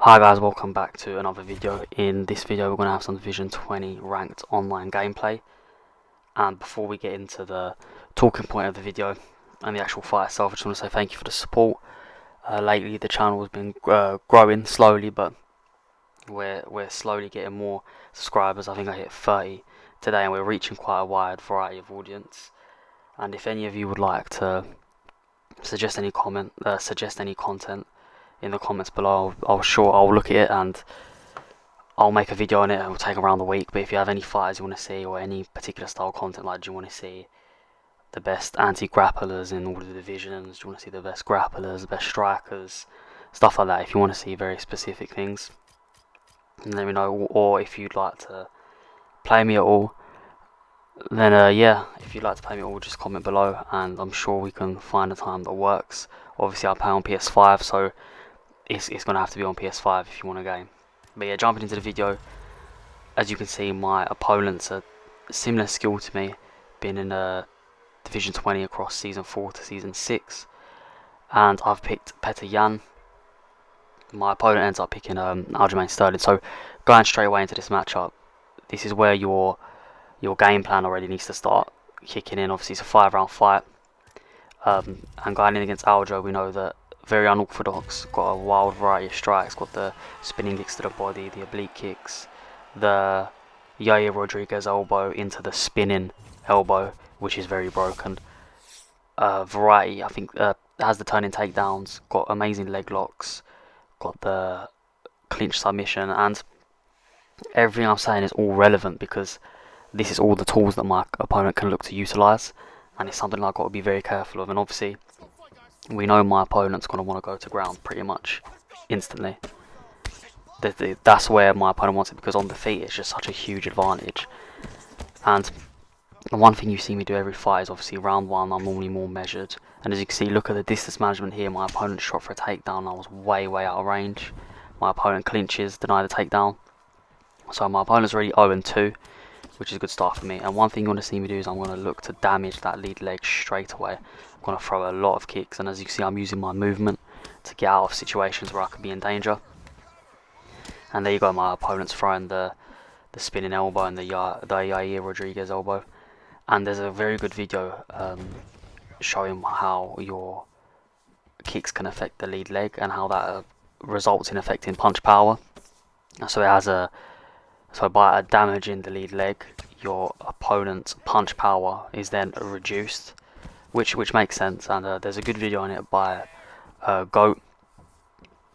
Hi guys, welcome back to another video. In this video we're going to have some Division 20 ranked online gameplay, and before we get into the talking point of the video and the actual fight itself, I just want to say thank you for the support. Lately the channel has been growing slowly, but we're slowly getting more subscribers. I think I hit 30 today and we're reaching quite a wide variety of audience. And if any of you would like to suggest any content in the comments below, I'll look at it and I'll make a video on it. It'll take around the week. But if you have any fighters you want to see, or any particular style content, like do you want to see the best anti-grapplers in all the divisions, do you want to see the best grapplers, the best strikers, stuff like that, if you want to see very specific things, let me know. Or if you'd like to play me at all, then yeah, if you'd like to play me at all, just comment below and I'm sure we can find a time that works. Obviously I play on PS5, so it's going to have to be on PS5 if you want a game. But yeah, jumping into the video, as you can see, my opponents are similar skill to me, been in Division 20 across Season 4 to Season 6, and I've picked Petr Yan. My opponent ends up picking Aljamain Sterling. So going straight away into this matchup, this is where your game plan already needs to start kicking in. Obviously it's a 5-round fight, and going in against Aljo, we know that very unorthodox, got a wild variety of strikes, got the spinning kicks to the body, the oblique kicks, the Yair Rodriguez elbow into the spinning elbow, which is very broken. Variety, I think, has the turning takedowns, got amazing leg locks, got the clinch submission, and everything I'm saying is all relevant because this is all the tools that my opponent can look to utilise, and it's something I've got to be very careful of. And obviously we know my opponent's going to want to go to ground pretty much instantly. That's where my opponent wants it, because on the feet it's just such a huge advantage. And the one thing you see me do every fight is obviously round one I'm normally more measured, and as you can see, look at the distance management here. My opponent shot for a takedown, I was way out of range. My opponent clinches, deny the takedown, so my opponent's already 0-2, which is a good start for me. And one thing you want to see me do is I'm going to look to damage that lead leg straight away. I'm going to throw a lot of kicks, and as you can see, I'm using my movement to get out of situations where I could be in danger. And there you go, my opponent's throwing the spinning elbow and the Yair Rodriguez elbow. And there's a very good video showing how your kicks can affect the lead leg and how that results in affecting punch power. So it has So by damaging the lead leg, your opponent's punch power is then reduced, which makes sense. And there's a good video on it by Goat,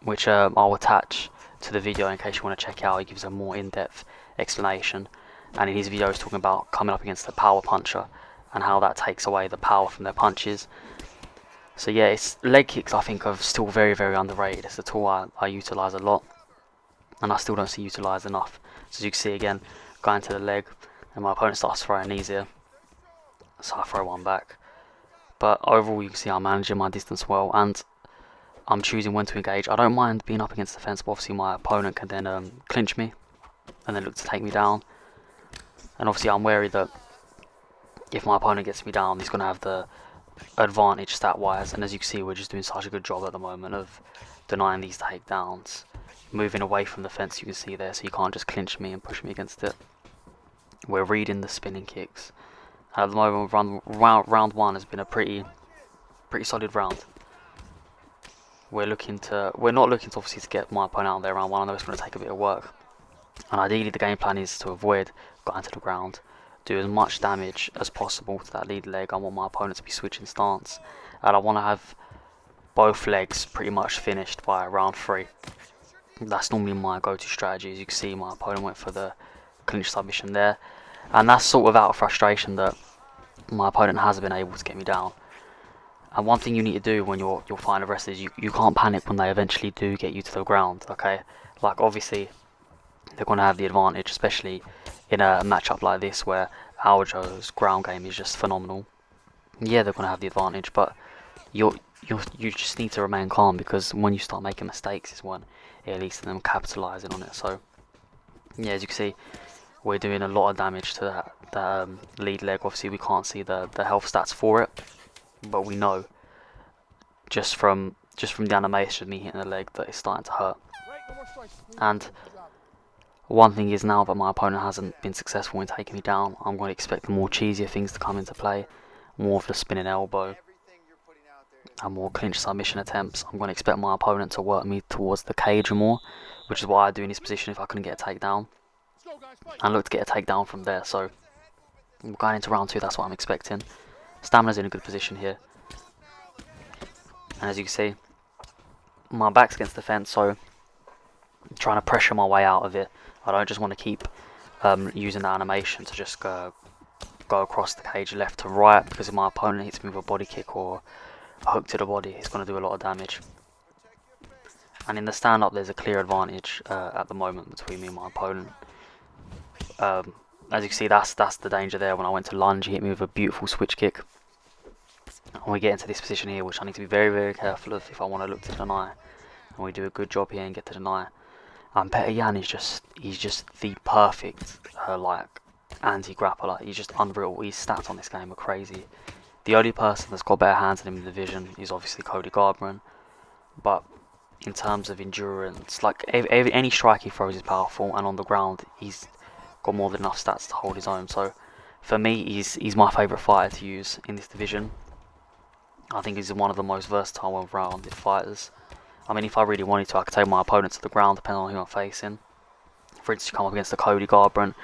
which I'll attach to the video in case you want to check out. He gives a more in-depth explanation, and in his video he's talking about coming up against the power puncher and how that takes away the power from their punches. So yeah, leg kicks I think are still very underrated. It's a tool I utilise a lot, and I still don't see utilised enough. So as you can see again, going to the leg, and my opponent starts throwing knees here, so I throw one back. But overall you can see I'm managing my distance well, and I'm choosing when to engage. I don't mind being up against the fence, but obviously my opponent can then clinch me and then look to take me down. And obviously I'm wary that if my opponent gets me down, he's going to have the advantage stat wise. And as you can see, we're just doing such a good job at the moment of denying these takedowns, moving away from the fence, you can see there, so you can't just clinch me and push me against it. We're reading the spinning kicks. And at the moment, round one has been a pretty solid round. We're not looking to obviously to get my opponent out there round one. I know it's going to take a bit of work, and ideally the game plan is to avoid going to the ground, do as much damage as possible to that lead leg. I want my opponent to be switching stance, and I want to have both legs pretty much finished by round 3. That's normally my go-to strategy. As you can see, my opponent went for the clinch submission there, and that's sort of out of frustration that my opponent has been able to get me down. And one thing you need to do when you're fighting a wrestler is you can't panic when they eventually do get you to the ground, okay? Like obviously they're going to have the advantage, especially in a matchup like this where Aljo's ground game is just phenomenal. Yeah, they're going to have the advantage, but you just need to remain calm, because when you start making mistakes is when it leads to them capitalising on it. So yeah, as you can see, we're doing a lot of damage to that lead leg. Obviously we can't see the health stats for it, but we know just from the animation of me hitting the leg that it's starting to hurt. And one thing is, now that my opponent hasn't been successful in taking me down, I'm going to expect the more cheesier things to come into play, more of the spinning elbow and more clinch submission attempts. I'm going to expect my opponent to work me towards the cage more, which is what I do in this position if I couldn't get a takedown, and look to get a takedown from there. So going into round 2, that's what I'm expecting. Stamina's in a good position here, and as you can see, my back's against the fence, so I'm trying to pressure my way out of it. I don't just want to keep using the animation to just go across the cage left to right, because if my opponent hits me with a body kick or a hook to the body, it's going to do a lot of damage. And in the stand-up, there's a clear advantage at the moment between me and my opponent. As you can see, that's the danger there. When I went to lunge, he hit me with a beautiful switch kick. And we get into this position here, which I need to be very, very careful of if I want to look to deny. And we do a good job here and get to deny. And Petr Yan is he's just the perfect like anti-grappler. He's just unreal. His stats on this game are crazy. The only person that's got better hands than him in the division is obviously Cody Garbrandt. But in terms of endurance, like any strike he throws is powerful, and on the ground he's got more than enough stats to hold his own. So for me, he's my favourite fighter to use in this division. I think he's one of the most versatile, well-rounded fighters. I mean, if I really wanted to, I could take my opponent to the ground, depending on who I'm facing. For instance, you come up against the Cody Garbrandt,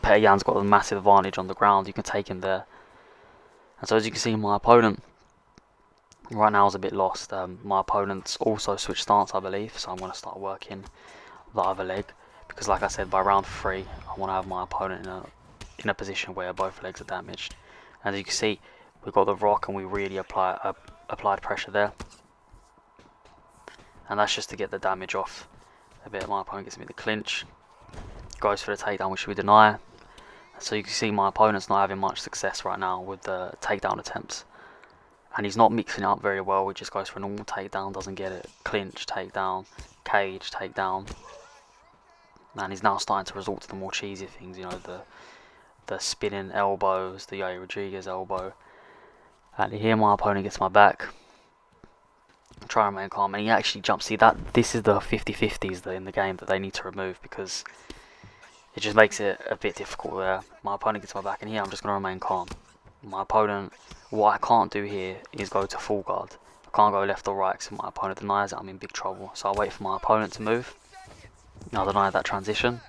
Petr Yan's got a massive advantage on the ground. You can take him there. And so as you can see, my opponent right now is a bit lost. My opponent's also switched stance, I believe, so I'm going to start working the other leg. Because like I said, by round 3, I want to have my opponent in a position where both legs are damaged. And as you can see, we've got the rock and we really applied pressure there. And that's just to get the damage off a bit. My opponent gets me the clinch, goes for the takedown, which we deny. So you can see my opponent's not having much success right now with the takedown attempts. And he's not mixing it up very well. He just goes for a normal takedown, doesn't get it. Clinch, takedown, cage, takedown. And he's now starting to resort to the more cheesy things, you know, the spinning elbows, the Yair Rodriguez elbow. And here my opponent gets my back. Try and remain calm, and he actually jumps. See, this is the 50-50s in the game that they need to remove, because it just makes it a bit difficult there. My opponent gets my back, and here I'm just going to remain calm. My opponent, what I can't do here is go to full guard. I can't go left or right, because if my opponent denies it, I'm in big trouble. So I wait for my opponent to move. I'll deny that transition.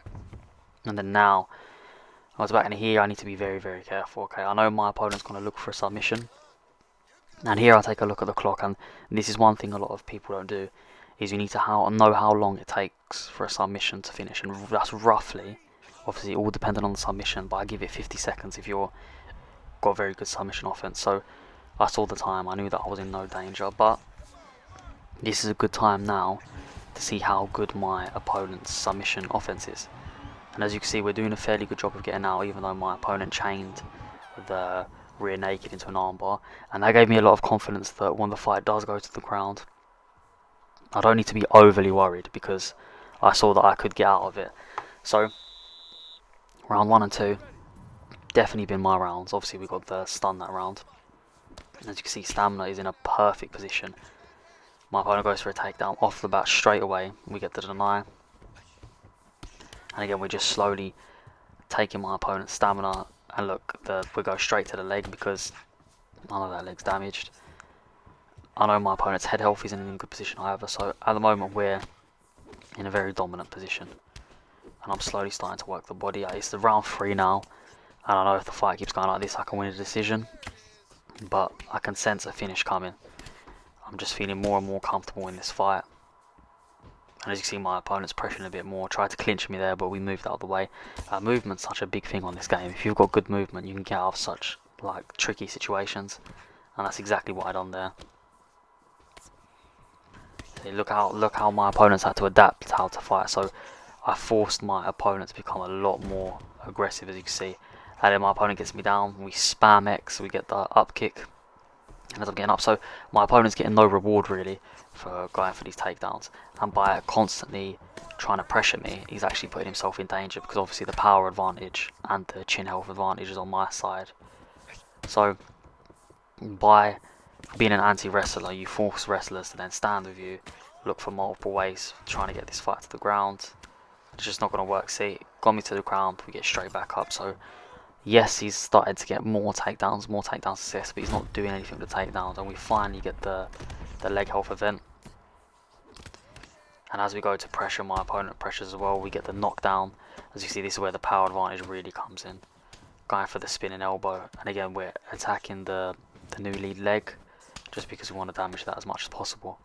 And then now, I was back in here, I need to be very, very careful. Okay, I know my opponent's going to look for a submission. And here I take a look at the clock, and this is one thing a lot of people don't do, is you need to know how long it takes for a submission to finish, and that's roughly, obviously all dependent on the submission, but I give it 50 seconds if you've got a very good submission offense. So I saw the time, I knew that I was in no danger, but this is a good time now to see how good my opponent's submission offense is. And as you can see, we're doing a fairly good job of getting out, even though my opponent chained the rear naked into an armbar, and that gave me a lot of confidence that when the fight does go to the ground, I don't need to be overly worried, because I saw that I could get out of it. So round 1 and 2 definitely been my rounds. Obviously we got the stun that round. As you can see, stamina is in a perfect position. My opponent goes for a takedown off the bat straight away. We get the deny, and again we're just slowly taking my opponent's stamina. And look, we go straight to the leg, because I know that leg's damaged. I know my opponent's head health isn't in a good position either, so at the moment we're in a very dominant position. And I'm slowly starting to work the body. It's the round 3 now, and I know if the fight keeps going like this, I can win a decision. But I can sense a finish coming. I'm just feeling more and more comfortable in this fight. And as you can see, my opponent's pressuring a bit more. Tried to clinch me there, but we moved out of the way. Movement's such a big thing on this game. If you've got good movement, you can get out of such tricky situations. And that's exactly what I done there. See, look how my opponent's had to adapt how to fight. So I forced my opponent to become a lot more aggressive, as you can see. And then my opponent gets me down. We spam X. We get the up kick. And as I'm getting up, so my opponent's getting no reward really for going for these takedowns, and by constantly trying to pressure me, he's actually putting himself in danger, because obviously the power advantage and the chin health advantage is on my side. So by being an anti-wrestler, you force wrestlers to then stand with you look for multiple ways trying to get this fight to the ground. It's just not going to work. See, got me to the ground, we get straight back up. So yes, he's started to get more takedown success, but he's not doing anything with the takedowns, and we finally get the leg health event. And as we go to pressure, my opponent pressures as well, we get the knockdown. As you see, this is where the power advantage really comes in. Going for the spinning elbow, and again we're attacking the new lead leg, just because we want to damage that as much as possible.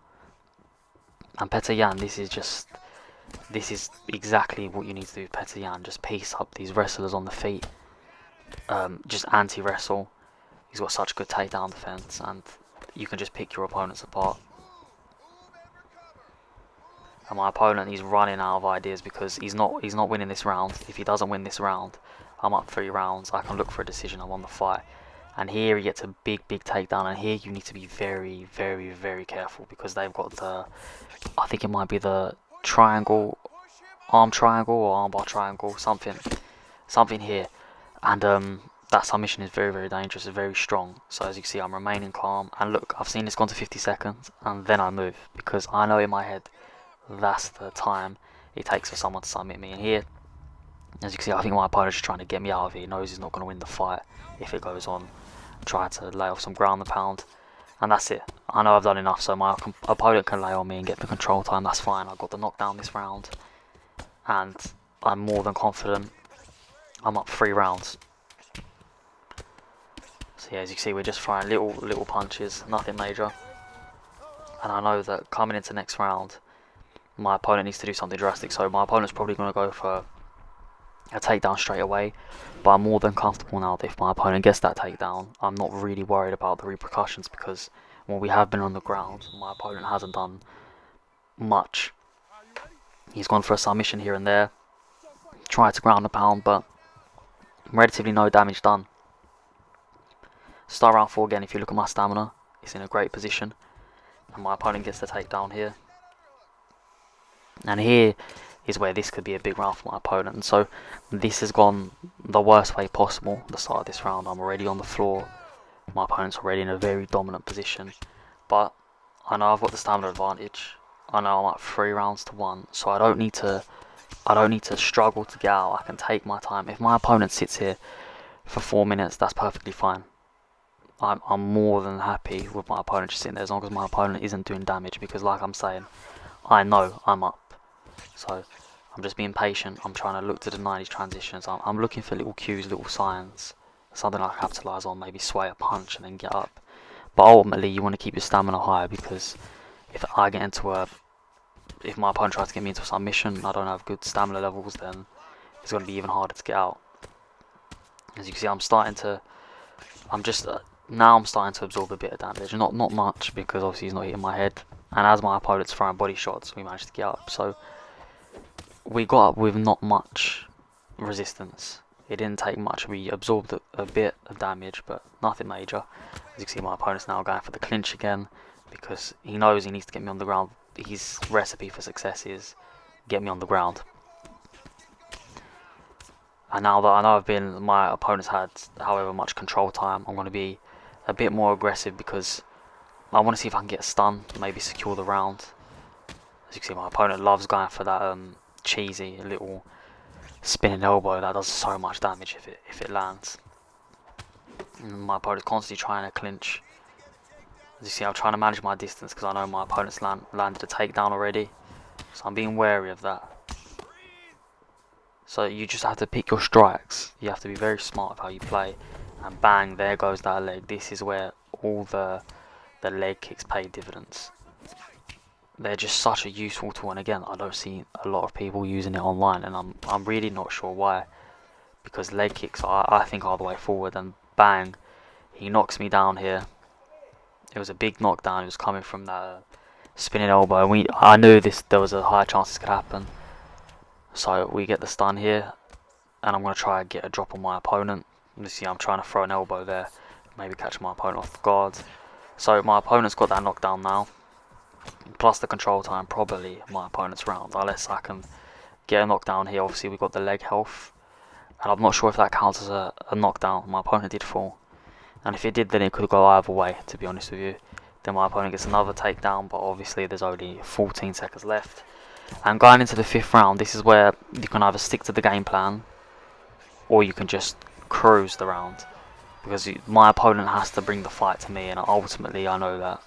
And Petr Yan, this is exactly what you need to do with Petr Yan. Just piece up these wrestlers on the feet. Just anti-wrestle. He's got such good takedown defense, and you can just pick your opponents apart. And my opponent, he's running out of ideas because he's not winning this round. If he doesn't win this round, I'm up 3 rounds. I can look for a decision. I won the fight. And here he gets a big takedown, and here you need to be very, very, very careful, because they've got the, I think it might be the triangle, arm triangle or armbar triangle, something here. And that submission is very, very dangerous, very strong. So as you can see, I'm remaining calm. And look, I've seen this gone to 50 seconds, and then I move, because I know in my head that's the time it takes for someone to submit me. And here, as you can see, I think my opponent's just trying to get me out of it. He knows he's not going to win the fight if it goes on. Try to lay off some ground and pound, and that's it. I know I've done enough, so my opponent can lay on me and get the control time. That's fine. I got the knockdown this round, and I'm more than confident. I'm up 3 rounds. So yeah, as you can see, we're just throwing little punches, nothing major. And I know that coming into next round, my opponent needs to do something drastic. So my opponent's probably going to go for a takedown straight away, but I'm more than comfortable now that if my opponent gets that takedown, I'm not really worried about the repercussions, because when we have been on the ground, my opponent hasn't done much. He's gone for a submission here and there, tried to ground and pound, but relatively no damage done. Start round 4 again. If you look at my stamina, it's in a great position, and my opponent gets the takedown here. And here is where this could be a big round for my opponent. And so this has gone the worst way possible. The start of this round, I'm already on the floor. My opponent's already in a very dominant position. But I know I've got the stamina advantage. I know I'm at 3 rounds to 1, so I don't need to struggle to get out. I can take my time. If my opponent sits here for 4 minutes, that's perfectly fine. I'm more than happy with my opponent just sitting there, as long as my opponent isn't doing damage, because like I'm saying, I know I'm up. So I'm just being patient. I'm trying to look to deny these transitions. I'm looking for little cues, little signs, something I can capitalise on, maybe sway a punch and then get up. But ultimately, you want to keep your stamina high, because if I get into if my opponent tries to get me into a submission, I don't have good stamina levels, then it's going to be even harder to get out. As you can see, I'm starting to absorb a bit of damage. Not much, because obviously he's not hitting my head. And as my opponent's throwing body shots, we managed to get up. So we got up with not much resistance. It didn't take much. We absorbed a bit of damage, but nothing major. As you can see, my opponent's now going for the clinch again, because he knows he needs to get me on the ground. His recipe for success is get me on the ground. And now that I know my opponent's had however much control time, I'm going to be a bit more aggressive, because I want to see if I can get a stun, maybe secure the round. As you can see, my opponent loves going for that cheesy little spinning elbow that does so much damage if it lands. And my opponent's constantly trying to clinch. As you see, I'm trying to manage my distance, because I know my opponent's landed a takedown already, so I'm being wary of that. So you just have to pick your strikes. You have to be very smart of how you play. And bang, there goes that leg. This is where all the leg kicks pay dividends. They're just such a useful tool, and again, I don't see a lot of people using it online, and I'm really not sure why, because leg kicks I think are the way forward. And bang, he knocks me down here. It was a big knockdown. It was coming from that spinning elbow. I knew there was a high chance this could happen. So we get the stun here, and I'm going to try and get a drop on my opponent. You see, I'm trying to throw an elbow there, maybe catch my opponent off guard. So my opponent's got that knockdown now, plus the control time, probably my opponent's round, unless I can get a knockdown here. Obviously we got the leg health, and I'm not sure if that counts as a knockdown. My opponent did fall, and if it did, then it could go either way, to be honest with you. Then my opponent gets another takedown, but obviously there's only 14 seconds left. And going into the 5th round, this is where you can either stick to the game plan, or you can just cruise the round. Because my opponent has to bring the fight to me, and ultimately I know that.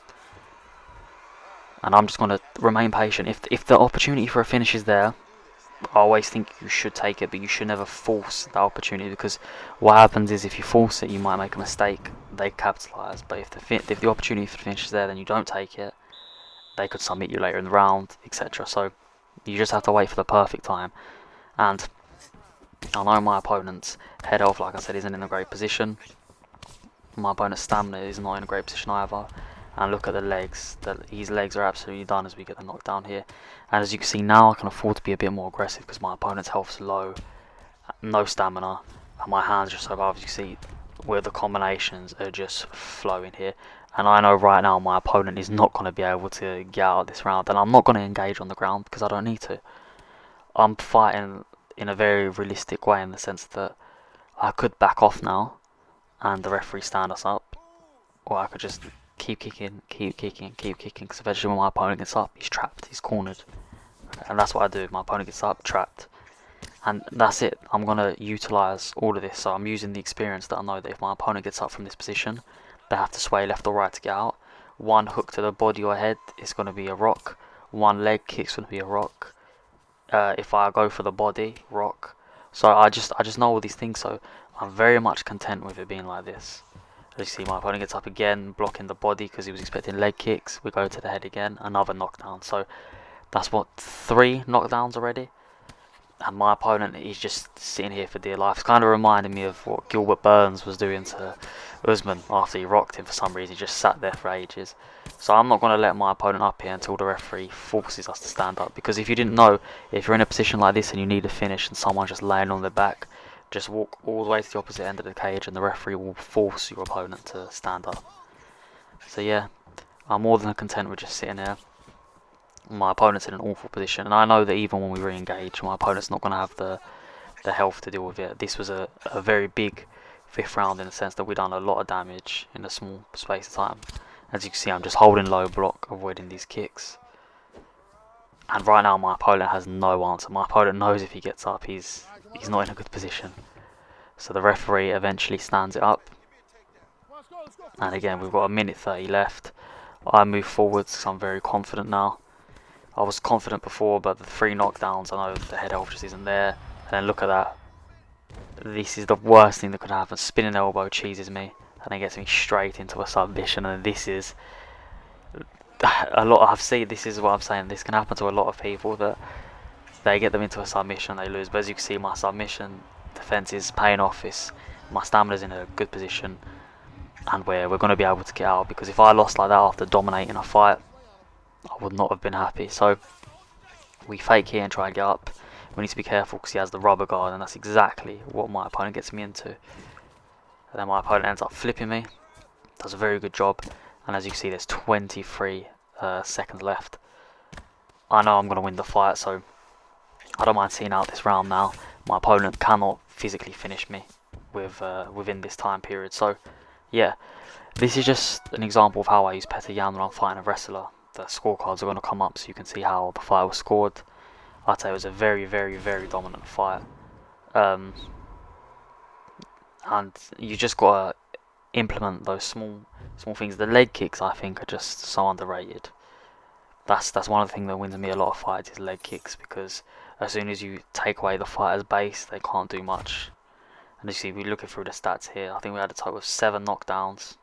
And I'm just going to remain patient. If the opportunity for a finish is there, I always think you should take it, but you should never force the opportunity, because what happens is if you force it, you might make a mistake. They capitalise. But if the opportunity for the finish is there, then you don't take it. They could submit you later in the round, etc. So you just have to wait for the perfect time. And I know my opponent's head health, like I said, isn't in a great position. My opponent's stamina is not in a great position either. And look at the legs. His legs are absolutely done as we get the knockdown here. And as you can see now, I can afford to be a bit more aggressive because my opponent's health's low, no stamina, and my hands are just so bad. As you can see, where the combinations are just flowing here. And I know right now my opponent is not going to be able to get out of this round, and I'm not going to engage on the ground because I don't need to. I'm fighting in a very realistic way in the sense that I could back off now and the referee stand us up, or I could just keep kicking, because eventually when my opponent gets up, he's trapped, he's cornered. And that's what I do. My opponent gets up, trapped, and that's it. I'm going to utilise all of this. So I'm using the experience that I know that if my opponent gets up from this position, they have to sway left or right to get out. One hook to the body or head is going to be a rock. One leg kick's going to be a rock. If I go for the body, rock. So I just know all these things, so I'm very much content with it being like this. As you see, my opponent gets up again, blocking the body because he was expecting leg kicks. We go to the head again, another knockdown. So that's what, 3 knockdowns already. And my opponent is just sitting here for dear life. It's kind of reminding me of what Gilbert Burns was doing to Usman after he rocked him for some reason. He just sat there for ages. So I'm not going to let my opponent up here until the referee forces us to stand up. Because if you didn't know, if you're in a position like this and you need a finish and someone's just laying on their back, just walk all the way to the opposite end of the cage and the referee will force your opponent to stand up. So yeah, I'm more than content with just sitting there. My opponent's in an awful position, and I know that even when we re-engage, my opponent's not going to have the health to deal with it. This was a very big 5th round in the sense that we've done a lot of damage in a small space of time. As you can see, I'm just holding low block, avoiding these kicks. And right now my opponent has no answer. My opponent knows if he gets up, he's not in a good position. So the referee eventually stands it up. And again, we've got a minute 30 left. I move forwards because I'm very confident now. I was confident before, but the 3 knockdowns, I know the head health just isn't there. And then look at that. This is the worst thing that could happen. Spinning elbow cheeses me, and then gets me straight into a submission. And this is a lot. This is what I'm saying. This can happen to a lot of people, that they get them into a submission, they lose. But as you can see, my submission defense is paying off. My stamina's in a good position, and we're going to be able to get out. Because if I lost like that after dominating a fight, I would not have been happy. So we fake here and try and get up. We need to be careful because he has the rubber guard, and that's exactly what my opponent gets me into. And then my opponent ends up flipping me. Does a very good job. And as you can see, there's 23 seconds left. I know I'm going to win the fight, so I don't mind seeing out this round now. My opponent cannot physically finish me within this time period. So yeah, this is just an example of how I use Petr Yan when I'm fighting a wrestler. The scorecards are going to come up so you can see how the fight was scored. I'd say it was a very, very, very dominant fight. And you just got to implement those small things. The leg kicks, I think, are just so underrated. That's one of the things that wins me a lot of fights, is leg kicks, because as soon as you take away the fighter's base, they can't do much. And as you see, we're looking through the stats here. I think we had a total of 7 knockdowns.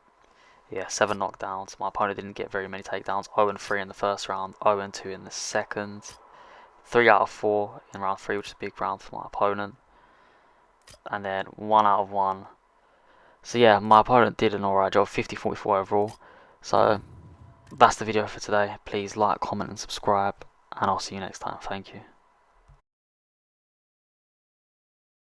Yeah, 7 knockdowns. My opponent didn't get very many takedowns. 0-3 in the first round, 0-2 in the second. 3 out of 4 in round 3, which is a big round for my opponent. And then 1 out of 1. So yeah, my opponent did an alright job, 50-44 overall. So that's the video for today. Please like, comment and subscribe, and I'll see you next time. Thank you.